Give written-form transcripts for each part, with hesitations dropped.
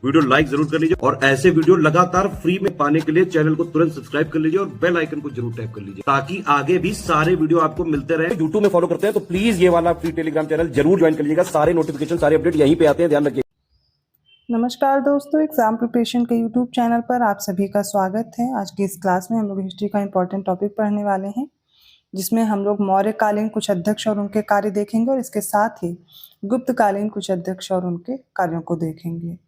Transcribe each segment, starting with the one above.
Video like जरूर कर लीजिए और ऐसे वीडियो लगातार फ्री में पाने के लिए चैनल को तुरंत सब्सक्राइब कर लीजिए और बेल आइकन को जरूर टैप कर लीजिए ताकि आगे भी सारे वीडियो आपको मिलते रहे। यूट्यूब में फॉलो करते हैं तो प्लीज ये वाला फ्री टेलीग्राम चैनल जरूर ज्वाइन कर लीजिएगा। सारे नोटिफिकेशन सारे अपडेट यहीं पे आते हैं, ध्यान रखिए। नमस्कार दोस्तों, एग्जाम प्रिपरेशन के यूट्यूब चैनल पर आप सभी का स्वागत है। आज की इस क्लास में हम लोग हिस्ट्री का इंपॉर्टेंट टॉपिक पढ़ने वाले हैं, जिसमें हम लोग मौर्यकालीन कुछ अध्यक्ष और उनके कार्य देखेंगे और इसके साथ ही गुप्तकालीन कुछ अध्यक्ष और उनके कार्यों को देखेंगे।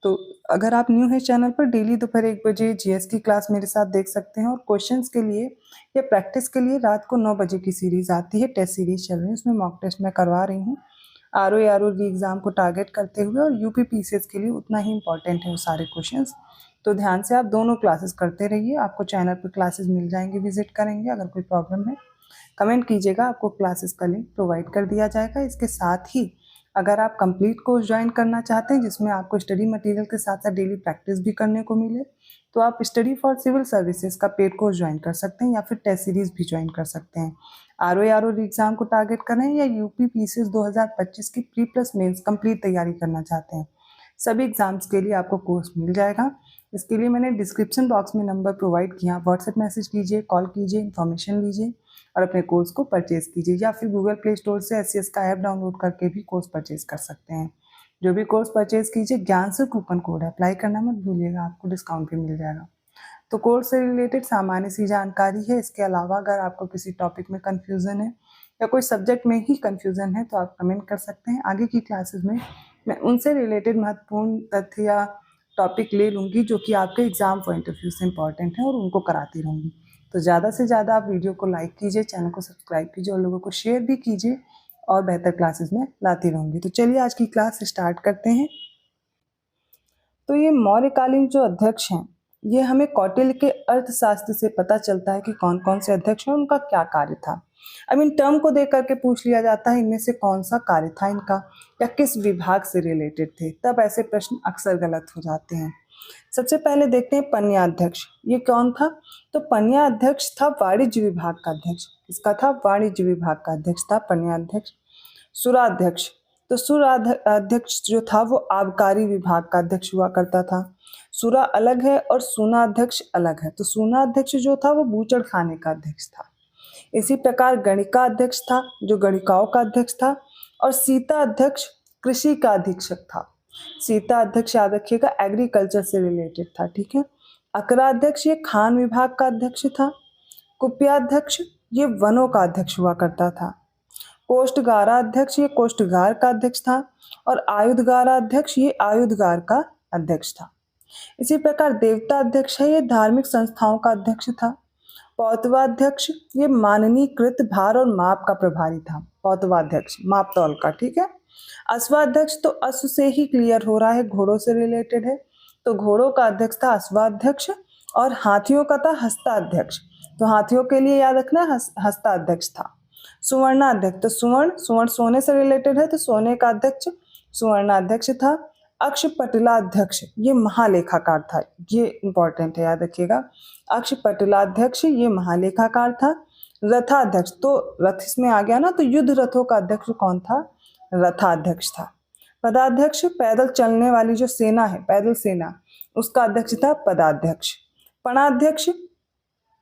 तो अगर आप न्यू है चैनल पर, डेली दोपहर 1 बजे जीएस की क्लास मेरे साथ देख सकते हैं और क्वेश्चंस के लिए या प्रैक्टिस के लिए रात को 9 बजे की सीरीज आती है, टेस्ट सीरीज चल रही है, उसमें मॉक टेस्ट मैं करवा रही हूँ। आरओ एग्जाम को टारगेट करते हुए और यूपी पीसीएस के लिए उतना ही इंपॉर्टेंट है वो सारे क्वेश्चंस। तो ध्यान से आप दोनों क्लासेस करते रहिए, आपको चैनल पर क्लासेस मिल जाएंगे, विजिट करेंगे। अगर कोई प्रॉब्लम है कमेंट कीजिएगा, आपको क्लासेस का लिंक प्रोवाइड कर दिया जाएगा। इसके साथ ही अगर आप कंप्लीट कोर्स ज्वाइन करना चाहते हैं जिसमें आपको स्टडी मटेरियल के साथ साथ डेली प्रैक्टिस भी करने को मिले, तो आप स्टडी फॉर सिविल सर्विसेज का पेड कोर्स ज्वाइन कर सकते हैं या फिर टेस्ट सीरीज भी ज्वाइन कर सकते हैं। आरओ एग्जाम को टारगेट कर रहे हैं या यूपी पीसीएस 2025 की प्री प्लस मेंस कंप्लीट तैयारी करना चाहते हैं, सभी एग्जाम्स के लिए आपको कोर्स मिल जाएगा। इसके लिए मैंने डिस्क्रिप्शन बॉक्स में नंबर प्रोवाइड किया, व्हाट्सएप मैसेज कीजिए, कॉल कीजिए, इन्फॉर्मेशन लीजिए और अपने कोर्स को परचेज कीजिए, या फिर गूगल प्ले स्टोर से एससीएस का ऐप डाउनलोड करके भी कोर्स परचेज कर सकते हैं। जो भी कोर्स परचेज कीजिए, ज्ञान से कूपन कोड अप्लाई करना मत भूलिएगा, आपको डिस्काउंट भी मिल जाएगा। तो कोर्स से रिलेटेड सामान्य सी जानकारी है। इसके अलावा अगर आपको किसी टॉपिक में कन्फ्यूज़न है या कोई सब्जेक्ट में ही कन्फ्यूज़न है तो आप कमेंट कर सकते हैं। आगे की क्लासेस में मैं उनसे रिलेटेड महत्वपूर्ण तथ्य या टॉपिक ले लूँगी जो कि आपके एग्जाम पॉइंट ऑफ व्यू से इंपॉर्टेंट है और उनको कराती रहूँगी। तो ज़्यादा से ज़्यादा आप वीडियो को लाइक कीजिए, चैनल को सब्सक्राइब कीजिए और लोगों को शेयर भी कीजिए और बेहतर क्लासेस में लाती रहूँगी। तो चलिए आज की क्लास स्टार्ट करते हैं। तो ये मौर्यकालीन जो अध्यक्ष हैं, ये हमें कौटिल्य के अर्थशास्त्र से पता चलता है कि कौन कौन से अध्यक्ष हैं, उनका क्या कार्य था। टर्म को देख करके पूछ लिया जाता है इनमें से कौन सा कार्य था इनका या किस विभाग से रिलेटेड थे, तब ऐसे प्रश्न अक्सर गलत हो जाते हैं। सबसे पहले देखते हैं पन्याध्यक्ष, ये कौन था। तो पन्याध्यक्ष था वाणिज्य विभाग का अध्यक्ष। इसका था वाणिज्य विभाग का अध्यक्ष था पन्याध्यक्ष। सुराध्यक्ष, तो सुराध्यक्ष जो था वो आबकारी विभाग का अध्यक्ष हुआ करता था। सुरा अलग है और सूनाध्यक्ष अलग है। तो सूनाध्यक्ष जो था वो बूचड़ खाने का अध्यक्ष था। इसी प्रकार गणिका अध्यक्ष था जो गणिकाओं का अध्यक्ष था, और सीता अध्यक्ष कृषि का अधीक्षक था। सीता अध्यक्ष याद रखिएगा एग्रीकल्चर से रिलेटेड था, ठीक है। अकराध्यक्ष ये खान विभाग का अध्यक्ष था। कुप्याध्यक्ष ये वनों का अध्यक्ष हुआ करता था। कोष्ठगाराध्यक्ष ये कोष्ठगार का अध्यक्ष था, और आयुधगाराध्यक्ष ये आयुधगार का अध्यक्ष था। इसी प्रकार देवता अध्यक्ष है, ये धार्मिक संस्थाओं का अध्यक्ष था। पौतवाध्यक्ष ये माननीकृत भार और माप का प्रभारी था। पौतवाध्यक्ष माप तौल का, ठीक है। अश्वाध्यक्ष, तो अश्व से ही क्लियर हो रहा है, घोड़ों से रिलेटेड है, तो घोड़ों का अध्यक्ष था अश्वाध्यक्ष। और हाथियों का था हस्ताध्यक्ष, तो हाथियों के लिए याद रखना हस्ताध्यक्ष था। सुवर्णाध्यक्ष, तो सुवर्ण सोने से रिलेटेड है, तो सोने का अध्यक्ष सुवर्णाध्यक्ष था। अक्षपटलाध्यक्ष ये महालेखाकार था, ये इंपॉर्टेंट है, याद रखिएगा। अक्षपटलाध्यक्ष ये महालेखाकार था। रथाध्यक्ष, तो रथ इसमें आ गया ना, तो युद्ध रथों का अध्यक्ष कौन था, रथाध्यक्ष था। पदाध्यक्ष पैदल चलने वाली जो सेना है, पैदल सेना, उसका अध्यक्ष था पदाध्यक्ष। पणाध्यक्ष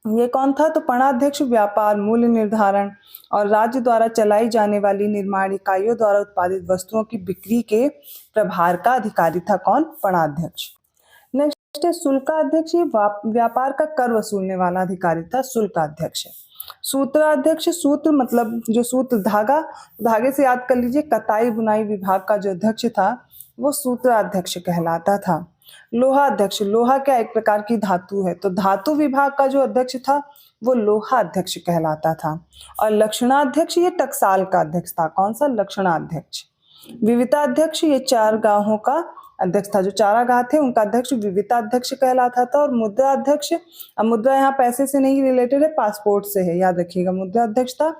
ये कौन था, तो पणाध्यक्ष व्यापार, मूल्य निर्धारण और राज्य द्वारा चलाई जाने वाली निर्माण इकाइयों द्वारा उत्पादित वस्तुओं की बिक्री के प्रभार का अधिकारी था। कौन, पणाध्यक्ष। नेक्स्ट है शुल्काध्यक्ष, ये व्यापार का कर वसूलने वाला अधिकारी था, शुल्काध्यक्ष। सूत्राध्यक्ष, सूत्र मतलब जो सूत्र धागा, धागे से याद कर लीजिए, कताई बुनाई विभाग का जो अध्यक्ष था वो सूत्राध्यक्ष कहलाता था। लोहाध्यक्ष, लोहा क्या एक प्रकार की धातु है, तो धातु विभाग का जो अध्यक्ष था वो लोहाध्यक्ष कहलाता था। और लक्षणाध्यक्ष ये टकसाल का अध्यक्ष था। कौन सा, लक्षणाध्यक्ष। विविताध्यक्ष ये चारागाहों का अध्यक्ष था, जो चारागाह थे उनका अध्यक्ष विविताध्यक्ष कहलाता था। और मुद्राध्यक्ष, अब मुद्रा यहाँ पैसे से नहीं रिलेटेड है, पासपोर्ट से है, याद रखिएगा। मुद्राध्यक्ष था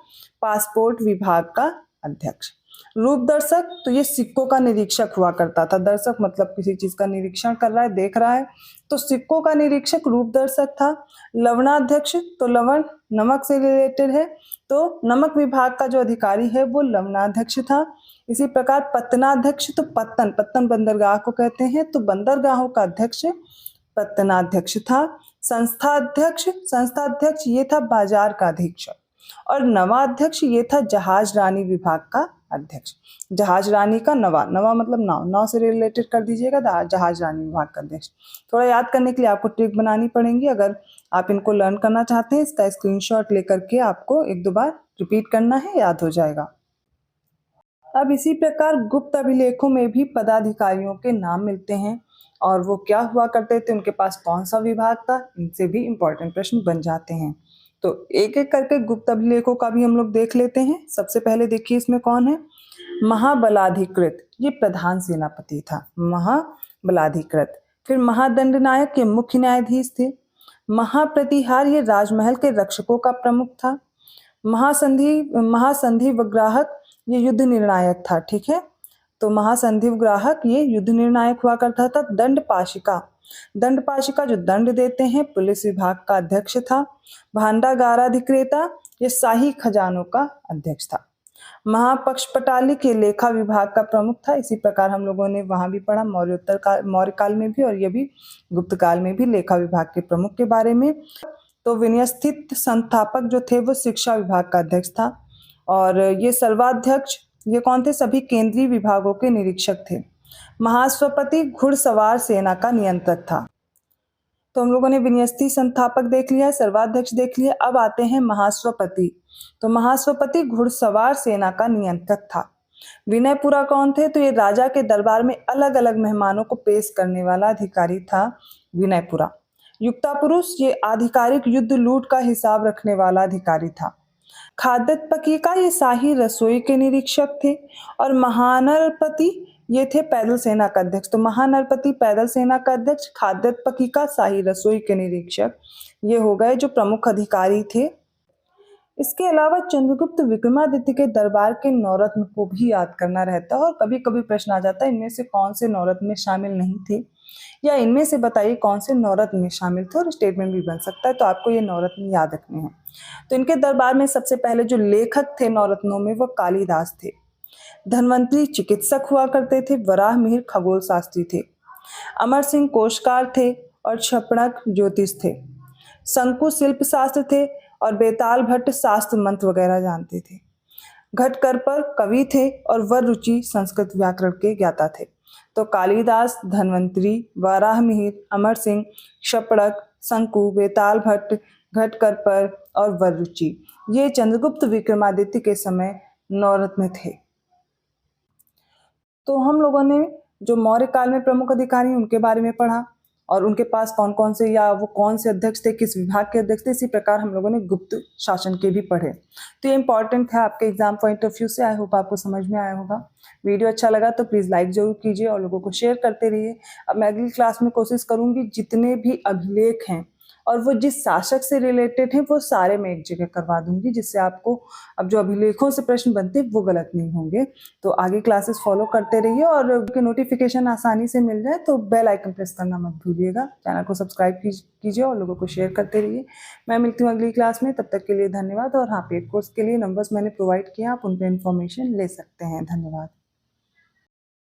पासपोर्ट विभाग का अध्यक्ष। रूप दर्शक, तो ये सिक्कों का निरीक्षक हुआ करता था। दर्शक मतलब किसी चीज का निरीक्षण कर रहा है, देख रहा है, तो सिक्कों का निरीक्षक रूप दर्शक था। लवणाध्यक्ष, तो लवण नमक से रिलेटेड है, तो नमक विभाग का जो अधिकारी है वो लवणाध्यक्ष था। इसी प्रकार पत्तनाध्यक्ष, तो पत्तन बंदरगाह को कहते हैं, तो बंदरगाहों का अध्यक्ष पत्तनाध्यक्ष था। संस्थाध्यक्ष ये था बाजार का अधीक्षक, और नवाध्यक्ष ये था जहाज रानी विभाग का अध्यक्ष। जहाज रानी का नवा मतलब नाव से रिलेटेड कर दीजिएगा, जहाज रानी विभाग का अध्यक्ष। थोड़ा याद करने के लिए आपको ट्रिक बनानी पड़ेगी। अगर आप इनको लर्न करना चाहते हैं, इसका स्क्रीनशॉट लेकर के आपको 1-2 बार रिपीट करना है, याद हो जाएगा। अब इसी प्रकार गुप्त अभिलेखों में भी पदाधिकारियों के नाम मिलते हैं और वो क्या हुआ करते थे, उनके पास कौन सा विभाग था, इनसे भी इंपॉर्टेंट प्रश्न बन जाते हैं। तो एक एक करके गुप्त अभिलेखों का भी हम लोग देख लेते हैं। सबसे पहले देखिए इसमें कौन है, महाबलाधिकृत, ये प्रधान सेनापति था, महाबलाधिकृत। फिर महादंडनायक, ये मुख्य न्यायाधीश थे। महाप्रतिहार, ये राजमहल के रक्षकों का प्रमुख था। महासंधि विग्राहक, ये युद्ध निर्णायक था, ठीक है। तो महासंधि विग्राहक ये युद्ध निर्णायक हुआ करता था। दंडपाशिका जो दंड देते हैं, पुलिस विभाग का अध्यक्ष था। भांडागाराधिक्रेता, ये शाही खजानों का अध्यक्ष था। महापक्षपटालिक, ये लेखा विभाग का प्रमुख था। इसी प्रकार हम लोगों ने वहां भी पढ़ा, मौर्य काल में भी और ये भी गुप्त काल में भी लेखा विभाग के प्रमुख के बारे में। तो विनयस्थित संस्थापक जो थे वो शिक्षा विभाग का अध्यक्ष था। और ये सर्वाध्यक्ष, ये कौन थे, सभी केंद्रीय विभागों के निरीक्षक थे। महाश्वपति घुड़सवार सेना का नियंत्रक था। तो हम लोगों ने विन्यस्ती संस्थापक देख लिया, सर्वाध्यक्ष देख लिया। अब आते हैं महाश्वपति। तो महाश्वपति घुड़सवार सेना का नियंत्रक था। विनयपुरा कौन थे, तो ये राजा के दरबार में अलग अलग मेहमानों को पेश करने वाला अधिकारी था विनयपुरा। युक्तापुरुष, ये आधिकारिक युद्ध लूट का हिसाब रखने वाला अधिकारी था। खाद्यपकिका, ये शाही रसोई के निरीक्षक थे। और महानरपति, ये थे पैदल सेना का अध्यक्ष। तो महानरपति पैदल सेना का अध्यक्ष, खाद्यपकिका शाही रसोई के निरीक्षक, ये हो गए जो प्रमुख अधिकारी थे। इसके अलावा चंद्रगुप्त विक्रमादित्य के दरबार के नौरत्न को भी याद करना रहता है और कभी कभी प्रश्न आ जाता है इनमें से कौन से नौरत्न में शामिल नहीं थे, या इनमें से बताइए कौन से नौरत्न में शामिल थे, और स्टेटमेंट भी बन सकता है। तो आपको ये नौरत्न याद रखने हैं। तो इनके दरबार में सबसे पहले जो लेखक थे नौरत्नों में, वो कालिदास थे। धन्वंतरी चिकित्सक हुआ करते थे। वराह मिहिर खगोल शास्त्री थे। अमर सिंह कोशकार थे और छपणक ज्योतिष थे। शंकु शिल्प शास्त्र थे और बेताल भट्ट शास्त्र मंत्र वगैरह जानते थे। घटकरपर कवि थे और वर रुचि संस्कृत व्याकरण के ज्ञाता थे। तो कालिदास, धन्वंतरी, वराह मिहिर, अमर सिंह, शपड़क, शंकु, बेताल भट्ट, घटकरपर और वर रुचि, ये चंद्रगुप्त विक्रमादित्य के समय नौरत्न थे। तो हम लोगों ने जो मौर्य काल में प्रमुख अधिकारी उनके बारे में पढ़ा और उनके पास कौन कौन से, या वो कौन से अध्यक्ष थे, किस विभाग के अध्यक्ष थे। इसी प्रकार हम लोगों ने गुप्त शासन के भी पढ़े। तो ये इंपॉर्टेंट है आपके एग्जाम पॉइंट ऑफ व्यू से। आई होप आपको समझ में आया होगा। वीडियो अच्छा लगा तो प्लीज़ लाइक जरूर कीजिए और लोगों को शेयर करते रहिए। अब मैं अगली क्लास में कोशिश करूँगी जितने भी अभिलेख हैं और वो जिस शासक से रिलेटेड हैं वो सारे मैं एक जगह करवा दूंगी, जिससे आपको अब जो अभिलेखों से प्रश्न बनते हैं वो गलत नहीं होंगे। तो आगे क्लासेस फॉलो करते रहिए और नोटिफिकेशन आसानी से मिल जाए तो बेल आइकन प्रेस करना मत भूलिएगा। चैनल को सब्सक्राइब कीजिए और लोगों को शेयर करते रहिए। मैं मिलती हूँ अगली क्लास में, तब तक के लिए धन्यवाद। और हाँ, पेड कोर्स के लिए नंबर्स मैंने प्रोवाइड किया, आप उन पर इन्फॉर्मेशन ले सकते हैं। धन्यवाद।